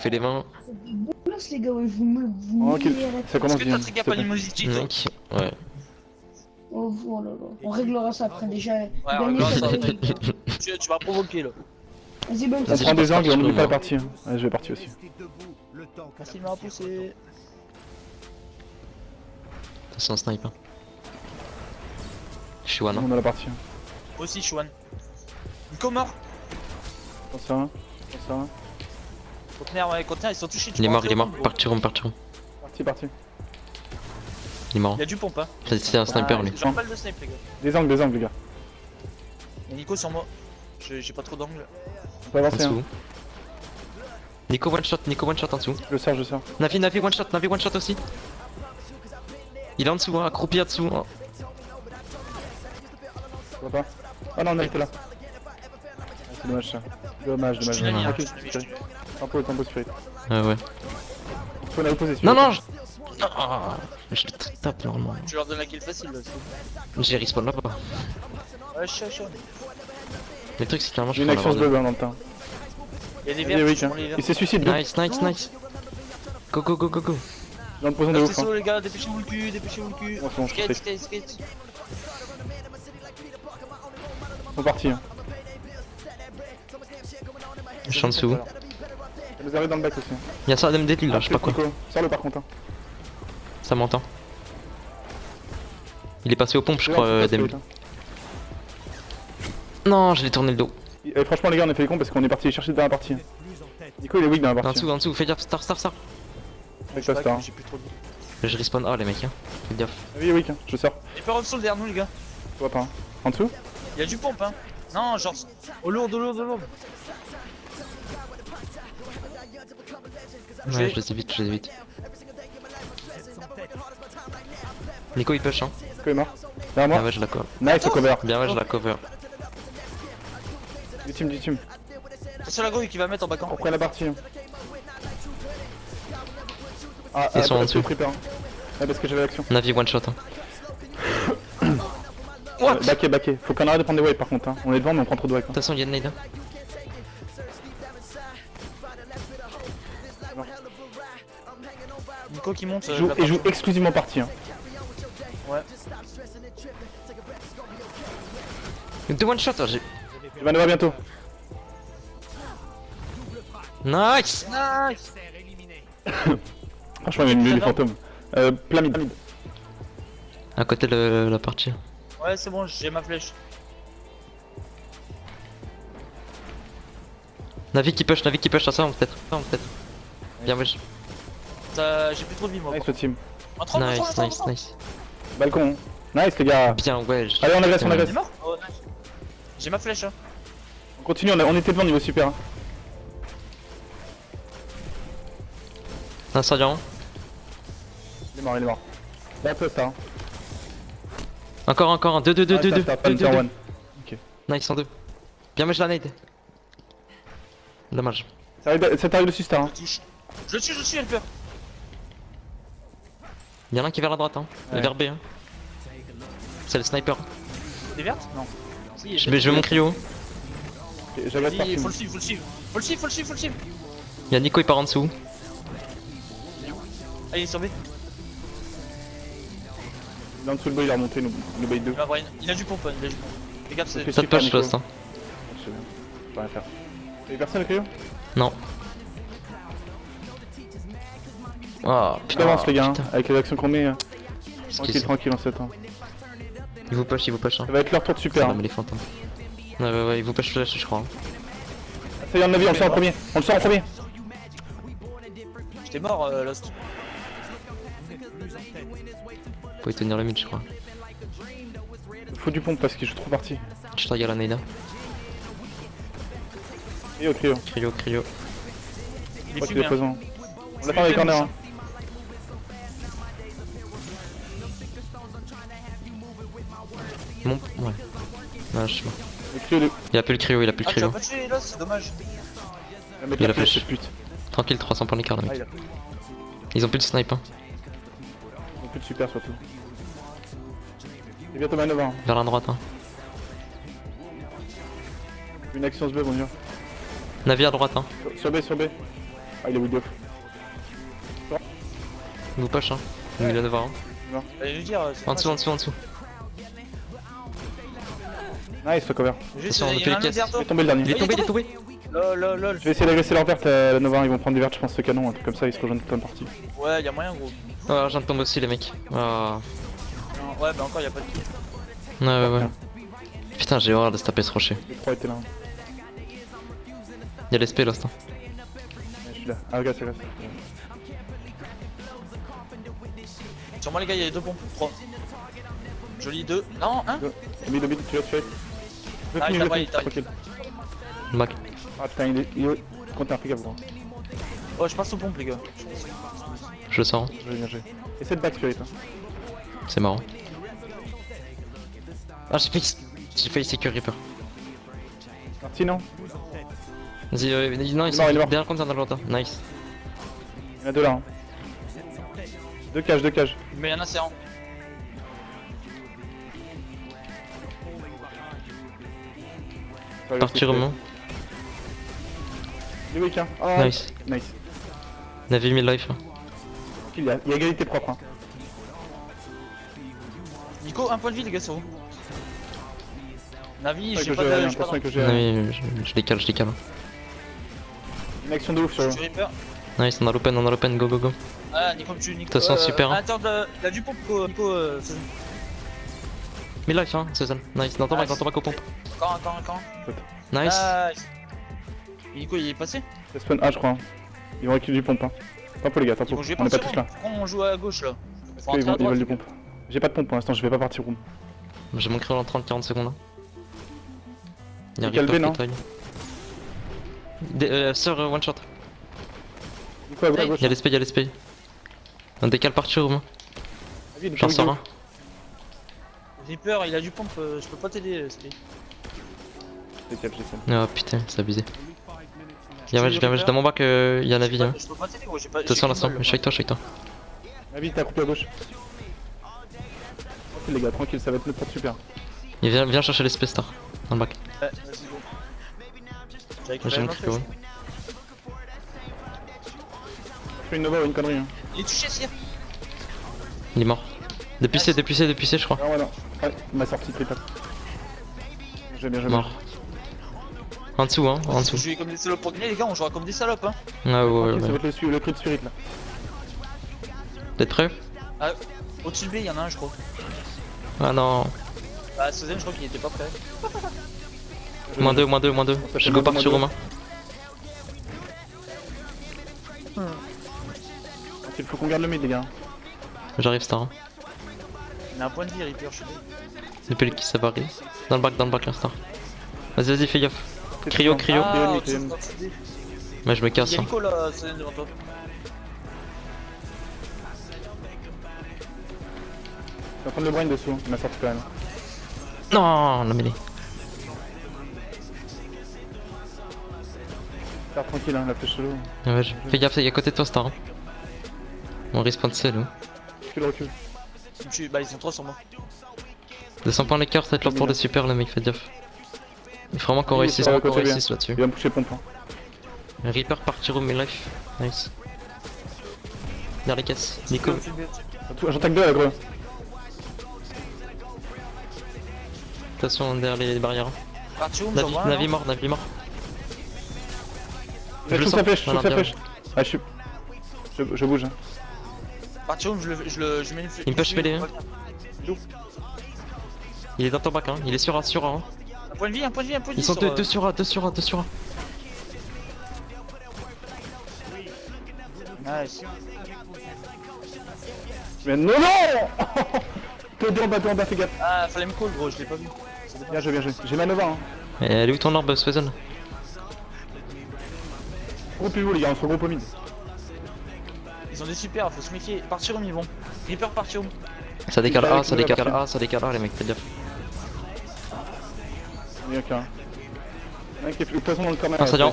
Fais les mains. Bolos les gars, ouais, vous Ok, m'humiliez. ça commence Est-ce que bien. t'as trigger animosity toi? Mec, ouais. Oh là là. On réglera ça après déjà. Ouais, on Gagner, réglera ça ça. fait- Tu m'as provoqué là. Vas-y, bonne On Vas-y, prend je des passe angles et on partir, n'oublie pas la moi. partie. Hein. Ouais, je vais partir aussi. Merci de m'avoir poussé. C'est un sniper. Je suis one. On a la partie. Moi aussi, je suis one. Nico mort. Pense à un. Pense à un. Conteneur, ouais, conteneur, ils sont touchés. tu Il est peux mort, rentrer il est au mort. pompe, gros. Partirons, partirons. Parti. Il est mort. Il y a du pompe, hein. C'est un sniper lui. J'ai pas de snipe, les gars. Des angles, les gars. Il y a Nico sur moi. J'ai pas trop d'angle. On peut En avancer. Hein. dessous. Nico one shot en dessous. Je sors. Navi one shot aussi. Il est en dessous, hein, accroupi en dessous. Hein. Je vois pas. Ah non, on a été là. Ah, c'est dommage ça. Dommage. Je suis Nami, hein, Ok, je suis Nami, je suis Nami. tempo spirit. Ouais. Faut la opposer. Non, non, je le tape normalement. Tu leur donnes la kill facile là. J'ai respawn là-bas. Ouais, je suis. Le truc, c'est clairement J'ai je une peux en action avoir se bug dans le temps. Il y a des Vas-y, verts, oui, je prends les verts. il s'est suicide. deux. Nice. Go. Dans le poison de Restez ouf. Hein. solo les gars, dépêchez-vous le cul, dépêchez-vous le cul. Ouais, c'est bon, je Skate, fais. skate. Ils sont partis. Hein. Je suis en dessous. Ça nous arrive dans le bac aussi. Hein. Y'a ça, Adam Deadly là, je sais pas quoi. Nico, sors-le par contre. Hein. Ça m'entend. Il est passé aux pompes, je Ouais, crois, on peut pas Dem. se hein. Non, je l'ai tourné le dos. Et franchement, les gars, on a fait les cons parce qu'on est parti chercher dans la partie. Hein. Nico, il est weak dans la partie. En dessous, fais gaffe, star. Avec ta star. J'ai plus trop de. Je respawn A les mecs, hein. Fais gaffe. Oui, weak, hein. Je sors. Il peut revenir derrière nous les gars. Je vois pas. Hein. En dessous. Il y a du pompe hein. Non, genre. Au lourd. Ouais, je les évite. Nico il push, hein. Nico est mort. Derrière Bien moi. ouais, je la cover. Nice, le cover. Bien ouais, je la cover. Du team. C'est la grouille qui va mettre en On backant. prend la partie. Hein. Ah, Ils sont en dessous. Prepare. Ouais, parce que j'avais l'action. Navi one shot, hein. Backé. Faut qu'on arrête de prendre des wipes par contre. Hein. On est devant, mais on prend trop de wipes. De toute façon, il y a une nade. Hein. Nico qui monte. Il joue exclusivement partie. Hein. Ouais. Deux one shot, hein, j'ai. Je vais nous voir bientôt. Nice. Franchement, il y a une nuit des fantômes. Plein mid. À côté de la partie. Ouais, c'est bon, j'ai ma flèche. Navi qui push, à ça, peut-être. Bien ouais. J'ai plus trop de vie moi. Nice le team. Entre. Nice. Balcon. Nice les gars. Bien ouais. Allez, on agresse. Il est mort. Oh, nice. J'ai ma flèche hein. On continue, on était devant niveau super. Hein. Incendiant. Il est mort. Là, toi, ça. Hein. Encore un. 2. Ok. Nice en 2. Bien ouais, je la nade. Dommage. Ça t'arrive dessus, Star. Hein. Je le tue, elle peur. Y'en a un qui est vers la droite, hein. Ouais. Vers B, hein. C'est le sniper. Des vertes? Non. Si, Je veux mon cryo. Ok, j'agresse partie. faut le suivre. Y'a Nico, il part en dessous. Ah, il est sur B. Il est en dessous le boy, il a remonté, nous bait 2. Il a du pompe. Les gars, c'est. Ok. Ça te Super, push, Nico. Lost, hein. Je sais bien. Je peux rien faire. Y'a personne le crayon? Non. Oh Je t'avance les gars, hein, putain. avec les actions qu'on met. Excusez. Tranquille en 7 ans. Il vous push, hein. Ça va être leur tour de super. Ça Hein. mais les fantômes. Ouais, il vous push flash, je crois. Hein. Ça y est, on a vu, on le sort en premier. J'étais mort, Lost. Vous pouvez tenir le mid, je crois. Faut du pompe parce que je suis trop parti. Je te regarde la nade. Hein. Et au cryo. Cryo. Il Je est crois qu'il est fumé. présent. On l'attend dans les corners. Hein. Ouais. Non, je suis mort. Le cryo, Il a plus le cryo. Ah, tu vas pas tuer Lost, c'est dommage. Il a flash. cette pute. Tranquille, 300 pour l'écart, le Ah, mec. il a plus. Ils ont plus de snipe, hein. Ils ont plus de super surtout. Et bientôt manœuvre. Hein. Vers la droite, hein. Une action se bug, on y va. Navi à droite, hein. Sur B. Ah, il est wood de ouf. Vous push hein. Il est devant. Hein. Je veux dire, c'est En dessous, en dessous, en dessous. Nice, fuck cover. Juste, Attention, on il y fait en a les un caisses. derrière Il toi. est tombé le dernier. Il est tombé, il est tombé. Lol. Je vais essayer d'agresser leur verte la Nova, ils vont prendre des vertes, je pense, ce canon, un truc comme ça, ils se rejoignent toute une partie. Ouais, y'a moyen, gros. Oh, je viens de tomber aussi, les mecs. Ah. Non, ouais, bah encore, y'a pas de kill. Ouais. Putain, j'ai horreur de se taper ce rocher. Les 3 étaient là. Y'a l'SP là, c'est. Ouais, je suis là. Ah, regarde, c'est là. Sur moi, les gars, y'a les 2 pompes. 3. Joli 2. Non, 1. Le mid, tu l'as tué. Ah, il t'a pas, Tranquille. Back. Ah putain, il est. Compte un fais gaffe, gros. Oh, je passe aux pompes, les gars. Je le sens. Bien joué. Essaie de back spirit. Hein. C'est marrant. Ah, j'ai failli secure Reaper. Parti, non? Vas-y, non, ils Il est sont mort. derrière comme ça dans l'autre. Nice. Il y en a 2 là. Hein. 2 cages. Mais y'en a, c'est un. Partir au moins. Il est weak, hein. Oh, Nice. Nice. Navi 1000 life. Hein. Il y a égalité propre. Hein. Nico, 1 point de vie, les gars, sur vous. Navi, Ouais, j'ai que pas j'ai de. rien, J'ai pas attention que j'ai Navi, je décale. une action de ouf sur de. eux. Je suis Reaper. Nice, on a l'open, go. Ah, Nico me tue, Nico. De toute façon, super, hein. Attends, il a du pompe, Nico. 1000 life, hein, Susan. Nice, dans ton bac aux pompes. Quand. Nice. Et Nico, il est passé. C'est spawn A, je crois. Hein. Ils vont récupérer du pompe. Hein. Tempo, les gars, Ils tempo. vont jouer On est pas partir tous là. room. On joue à gauche là. Parce Faut qu'ils rentrer à veulent droite. du pompe. J'ai pas de pompe pour l'instant, je vais pas partir room. J'ai mon créole en 30-40 secondes. Hein. Y'a un Nickel B, Reaper non qui taille. Sœur, one shot. Du coup, à gauche. Y'a l'SP. On décale partir room. J'en sors un. Reaper, il a du pompe, je peux pas t'aider, Spy. Décale, j'essaie. Oh putain, c'est abusé. Y'a dans mon bac, y'a Navi. Hein. Je peux pas t'aider, gros, j'ai pas. Attention l'instant, je suis avec toi. Ah vite, t'as coupé à gauche. Tranquille les gars, tranquille, ça va être notre porte super. Il vient chercher l'SP star dans le bac. Ouais, vas-y, go. J'ai J'ai mon récupéré créole. Je fais une Nova ou une connerie. Hein. Il est touché, Sire. Il est mort. Depuis C, je crois. Non, ouais, non. Ouais, il m'a sorti triple. J'ai bien, Mort. En dessous, hein, en On dessous. joue comme des salopes pour gagner, les gars, on jouera comme des salopes, hein. Ah ouais, Ça va ouais. être le cri de spirit là. T'es prêt? Ah, au-dessus de B, il y en a un, je crois. Ah non. Bah, Susan, je crois qu'il était pas prêt. Moins 2. Je go partir Romain. Il faut qu'on garde le mid les gars. J'arrive star. Hein. Il a un point de vie, Reaper, je suis désolé. Depuis le qui ça varie. Dans le bac, la star. Vas-y, fais gaffe. Cryo. Ah, Léonie, au-dessus de Léonie. notre CD. Ouais, je me Il casse. y a Hein. Nico là, Susan, devant toi. Je vais prendre le brain dessous, il m'a sorti quand même. Non, la mêlée. Faire tranquille hein, la flèche solo. Ouais, fais gaffe, il est à côté de toi, star. Hein. On respawn de C, nous. Recule. Bah, ils sont 3 sur moi. 200 points l'écart, ça va être leur tour de super, le mec, faites gaffe. Il faut vraiment qu'on Oui, réussisse, ça va qu'on côté bien. réussisse là-dessus. Il va me pousser pompe. Hein. Reaper partir au life. Nice. Derrière les caisses. Nico. J'attaque 2 à la greu. Attention derrière les barrières. Parti où, Navi mort. Je le trouve sens. sa flèche, je trouve Voilà, sa bien. flèche. Ah, je bouge. Hein. Parti où, je mets une flèche. Il me push PD, hein. Il est dans ton bac, hein. Il est sur A. Hein. Un point de vie. Ils sont sur, 2 sur A. Nice. Mais non Toi deux en bas, fais gaffe. Ah, fallait me call, gros, je l'ai pas vu. Bien joué. J'ai ma Nova. Hein. Et elle est où ton orbe, Swazon? Groupez-vous les gars, on se regroupe au mid. Ils ont des super, faut se méfier. Partir où ils vont. Reaper, partir où. Ça décale A, Ça décale les mecs, faites gaffe. Il y a qu'un. Un qui est de toute façon dans le corner. Ah, ça vient.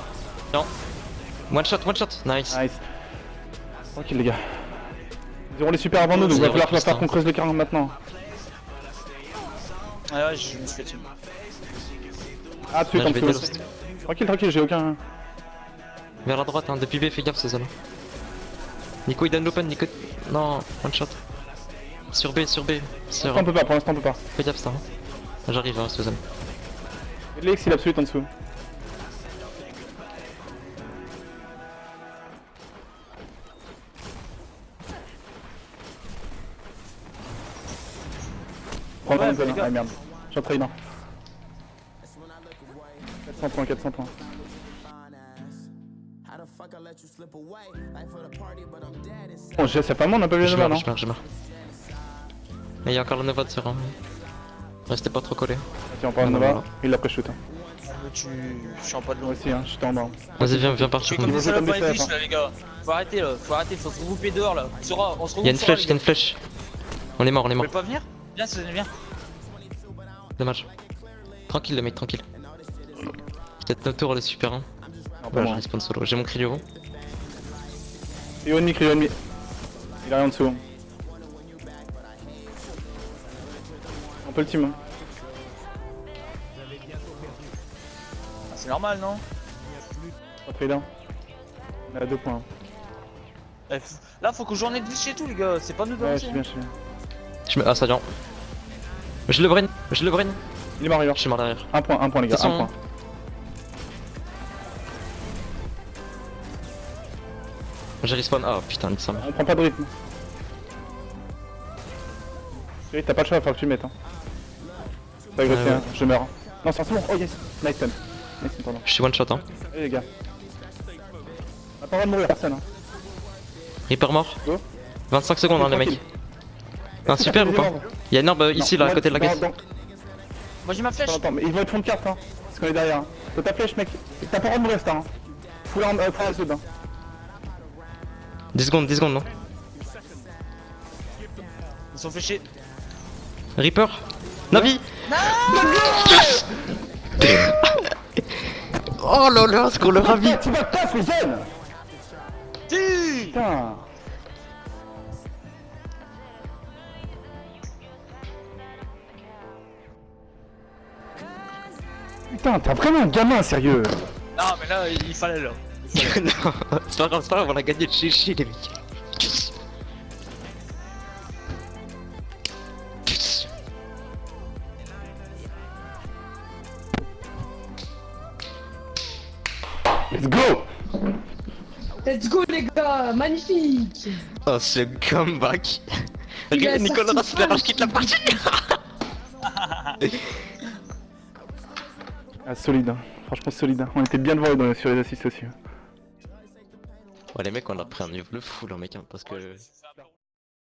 One shot, nice. Nice. Tranquille les gars. Ils auront les super avant nous, donc il va falloir qu'on creuse les cartes maintenant. Ah ouais, je me suis fait tuer. Ah, tu es Ouais, je vais comme délost. Tranquille, j'ai aucun. Vers la droite, hein, depuis B, fais gaffe, c'est ça là. Nico il donne l'open, Nico. Non, one shot. Sur B, sur B. Sur... On peut pas, pour l'instant on peut pas. Fais gaffe, ça. Hein. J'arrive, hein, Suzanne. Lex il a absolute en dessous. Prends Ouais, le zone, les gars. ah merde. J'ai un traînant. 400 points, 400 points. Bon, c'est pas moi, on a pas vu Je le meurs, non? je meurs. Mais il y a encore le Nova de sur un. Restez pas trop collé. Tiens, on parle de Nova, il l'a pré-shoot. Hein. Je suis en pas de Moi l'eau. aussi, hein, j'étais en bas. Vas-y, viens Je partir. suis comme Ils des vont jouer comme salopes des dans les CF, fiches là les gars. Faut arrêter là, faut se regrouper dehors là. Sora, on se regroupe. Y'a une Sora, flèche, les y'a une gars. flèche. On est mort, on est Vous mort. pouvez pas venir? Viens, c'est bien. Dommage. Tranquille, le mec, tranquille. Peut-être notre tour, le super 1. Non, pas Ouais, je moi. respawn solo. J'ai mon cri du haut. Crio ennemi, crio ennemi. Il a rien en dessous. On peut le team. Hein. Ah, c'est normal non? Pas trade. On est à 2 points. Eh, là faut que j'en ai de chez tout les gars, c'est pas nous de Ouais, je lancer. suis bien, je suis bien. Je me. Ah, ça vient. Je le brain, je le brain. Il est mort, River. Je suis mort derrière. Un point les gars, C'est un son- point. J'ai respawn. Ah putain, nique sa mère. On prend pas de rythme. Chérie, t'as pas le choix, faut que tu le mettes. Hein. Pas grossi, Ouais, hein, je meurs. Non, c'est bon, oh yes, nice turn. Nice turn, pardon. Je suis one shot, hein. Allez les gars. On a pas le droit de mourir, personne. Hein. Reaper mort. Go. 25 secondes, hein, les mecs. Un super ou pas? Y'a une orbe ici, là, à côté de la caisse. Moi j'ai ma flèche. Attends, mais ils vont être fond de carte, hein. Parce qu'on est derrière. Hein. T'as ta flèche, mec. T'as pas le droit de mourir, Star. Hein. Fous la zone. Hein. 10 secondes, non? Ils sont fléchés. Reaper. Navi. Oh là là, ce qu'on leur a mis. Tu vas pas, Frozen. Si. Putain. Putain, t'as vraiment un gamin, sérieux. Non mais là il fallait là. Non, c'est pas grave, on a gagné le chichi, les mecs. Let's go. Let's go les gars, magnifique. Oh, ce comeback. Il a Nicolas sorti Rassler, plein je quitte la de partie. Ah, solide, hein. Franchement solide. Hein. On était bien devant eux sur les assists aussi. Ouais, les mecs, on a pris un niveau fou là, mec, hein, parce que.